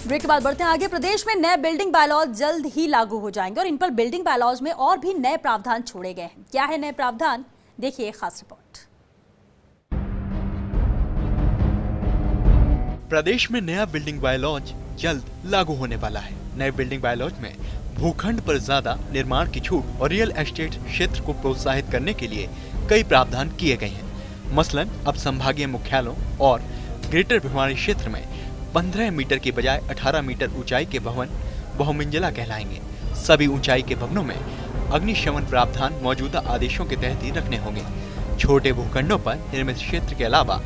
Break के बाद बढ़ते हैं आगे। प्रदेश में नए बिल्डिंग बायलॉज जल्द ही लागू हो जाएंगे और इन पर बिल्डिंग बायलॉज में और भी नए प्रावधान छोड़े गए हैं। क्या है नए प्रावधान, देखिए खास रिपोर्ट। प्रदेश में नया बिल्डिंग बायलॉज जल्द लागू होने वाला है। नए बिल्डिंग बायलॉज में भूखंड पर ज्यादा निर्माण की छूट और रियल एस्टेट क्षेत्र को प्रोत्साहित करने के लिए कई प्रावधान किए गए हैं। मसलन अब संभागीय मुख्यालयों और ग्रेटर भिवानी क्षेत्र में 15 मीटर की बजाय 18 मीटर ऊंचाई के भवन बहुमंजिला कहलाएंगे। सभी ऊंचाई के भवनों में अग्निशमन प्रावधान मौजूदा आदेशों के तहत ही रखने होंगे। छोटे भूखंडों पर निर्मित क्षेत्र के अलावा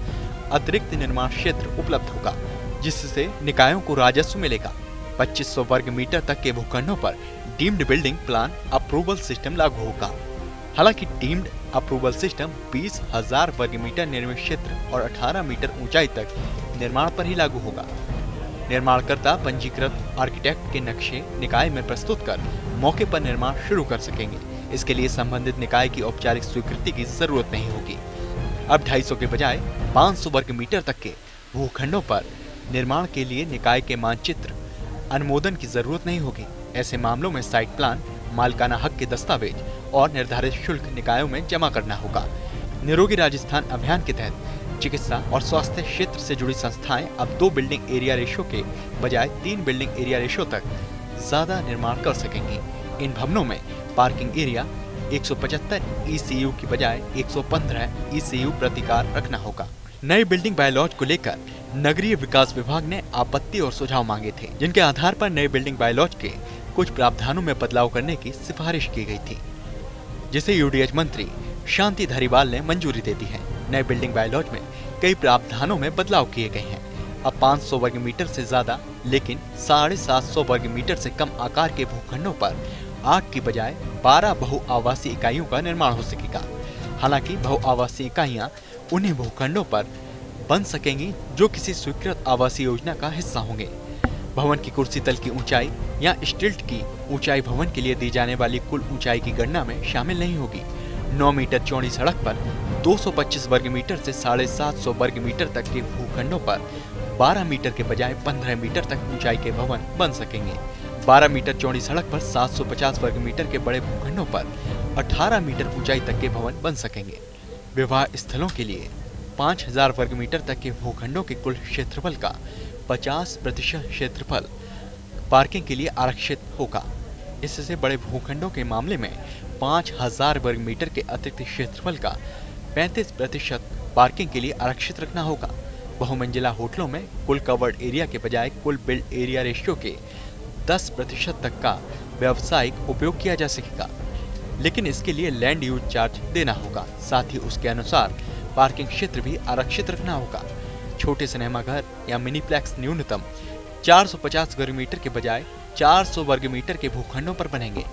अतिरिक्त निर्माण क्षेत्र उपलब्ध होगा, जिससे निकायों को राजस्व मिलेगा। 2500 वर्ग मीटर तक के भूखंडों पर deemed building plan approval system लागू होगा। हालांकि डीम्ड अप्रूवल सिस्टम 20,000 वर्ग मीटर निर्मित क्षेत्र और 18 मीटर ऊंचाई तक निर्माण पर ही लागू होगा। निर्माणकर्ता पंजीकृत आर्किटेक्ट के नक्शे निकाय में प्रस्तुत कर मौके पर निर्माण शुरू कर सकेंगे। इसके लिए संबंधित निकाय की औपचारिक स्वीकृति की जरूरत नहीं होगी। अब 250 के बजाय 500 वर्ग मीटर तक के भूखंडों पर निर्माण के लिए निकाय के मानचित्र अनुमोदन की जरूरत नहीं होगी। ऐसे मामलों में साइट प्लान, मालिकाना हक के दस्तावेज और निर्धारित शुल्क निकायों में जमा करना होगा। निरोगी राजस्थान अभियान के तहत चिकित्सा और स्वास्थ्य क्षेत्र से जुड़ी संस्थाएं अब 2 बिल्डिंग एरिया रेशो के बजाय 3 बिल्डिंग एरिया रेशो तक ज्यादा निर्माण कर सकेंगी। इन भवनों में पार्किंग एरिया 175 ECU की बजाय 115 ECU प्रति कार रखना होगा। नए बिल्डिंग बायलॉज को लेकर नगरीय विकास विभाग ने आपत्ति और सुझाव मांगे थे, जिनके आधार पर नए बिल्डिंग बायलॉज के कुछ प्रावधानों में बदलाव करने की सिफारिश की गई थी, जिसे UDH मंत्री शांति धारीवाल ने मंजूरी दे दी है। नए बिल्डिंग बायलॉज में कई प्रावधानों में बदलाव किए गए हैं। अब 500 वर्ग मीटर से ज्यादा लेकिन 750 वर्ग मीटर से कम आकार के भूखंडों पर 8 की बजाय 12 बहुआवासीय इकाइयों का निर्माण हो सकेगा। हालांकि बहुआवासीय इकाइयां उन्हीं भूखंडों पर बन सकेंगी जो किसी स्वीकृत आवासीय योजना का हिस्सा होंगे। भवन की कुर्सी तल की ऊंचाई या स्टिल्ट की ऊंचाई भवन के लिए दी जाने वाली कुल ऊंचाई की गणना में शामिल नहीं होगी। 9 मीटर चौड़ी सड़क पर 225 वर्ग मीटर से 750 वर्ग मीटर तक के भूखंडों पर 12 मीटर के बजाय 15 मीटर तक ऊंचाई के भवन बन सकेंगे। 12 मीटर चौड़ी सड़क पर 750 वर्ग मीटर के बड़े भूखंडों पर 18 मीटर ऊंचाई तक के भवन बन सकेंगे। विवाह स्थलों के लिए 5000 वर्ग मीटर तक के भूखंडों के कुल क्षेत्रफल का 50% क्षेत्रफल पार्किंग के लिए आरक्षित होगा। इससे बड़े भूखंडों के मामले में 5000 वर्ग मीटर के अतिरिक्त क्षेत्रफल का 35% पार्किंग के लिए आरक्षित रखना होगा। बहुमंजिला होटलों में कुल कवर्ड एरिया के बजाय कुल बिल्ड एरिया रेशियो के 10% तक का व्यावसायिक उपयोग किया जा सकेगा, लेकिन इसके लिए लैंड यूज चार्ज देना होगा। साथ ही उसके अनुसार पार्किंग क्षेत्र भी आरक्षित रखना होगा। छोटे सिनेमा घर या मिनीप्लेक्स न्यूनतम 450 वर्ग मीटर के बजाय 400 वर्ग मीटर के भूखंडों पर बनेंगे।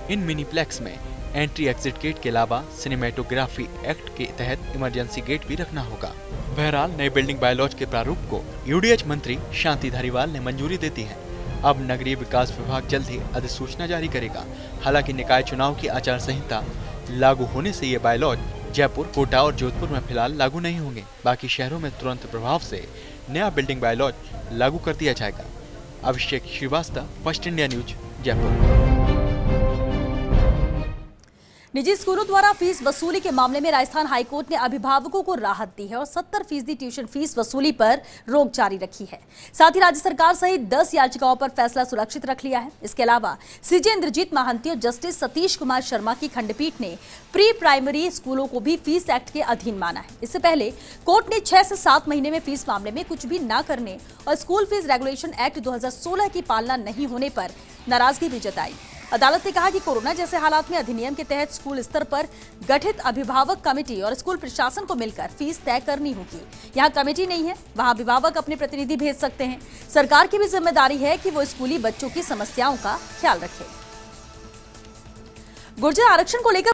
इन मिनीप्लेक्स में एंट्री एग्जिट गेट के अलावा सिनेमेटोग्राफी एक्ट के तहत इमरजेंसी गेट भी रखना होगा। बहरहाल नए बिल्डिंग बायलॉज के प्रारूप को UDH मंत्री शांति धारीवाल ने मंजूरी दे दी है। अब नगरीय विकास विभाग जल्द ही अधिसूचना जारी करेगा। हालांकि निकाय चुनाव की आचार संहिता लागू होने से ये बायलॉज जयपुर, कोटा और जोधपुर में फिलहाल लागू नहीं होंगे। बाकी शहरों में तुरंत प्रभाव से नया बिल्डिंग बायलॉज लागू कर दिया जाएगा। Abhishek Srivastava, first India news, Jaipur. निजी स्कूलों द्वारा फीस वसूली के मामले में राजस्थान हाईकोर्ट ने अभिभावकों को राहत दी है और 70% ट्यूशन फीस वसूली पर रोक जारी रखी है। साथ ही राज्य सरकार सहित 10 याचिकाओं पर फैसला सुरक्षित रख लिया है। इसके अलावा CJ इंद्रजीत महांती और जस्टिस सतीश कुमार शर्मा की खंडपीठ ने प्री प्राइमरी स्कूलों को भी फीस एक्ट के अधीन माना है। इससे पहले कोर्ट ने 6 से 7 महीने में फीस मामले में कुछ भी न करने और स्कूल फीस रेगुलेशन एक्ट 2016 की पालना नहीं होने पर नाराजगी भी जताई। अदालत ने कहा कि कोरोना जैसे हालात में अधिनियम के तहत स्कूल स्तर पर गठित अभिभावक कमेटी और स्कूल प्रशासन को मिलकर फीस तय करनी होगी। यहाँ कमेटी नहीं है, वहाँ अभिभावक अपने प्रतिनिधि भेज सकते हैं। सरकार की भी जिम्मेदारी है कि वो स्कूली बच्चों की समस्याओं का ख्याल रखे। गुर्जर आरक्षण को लेकर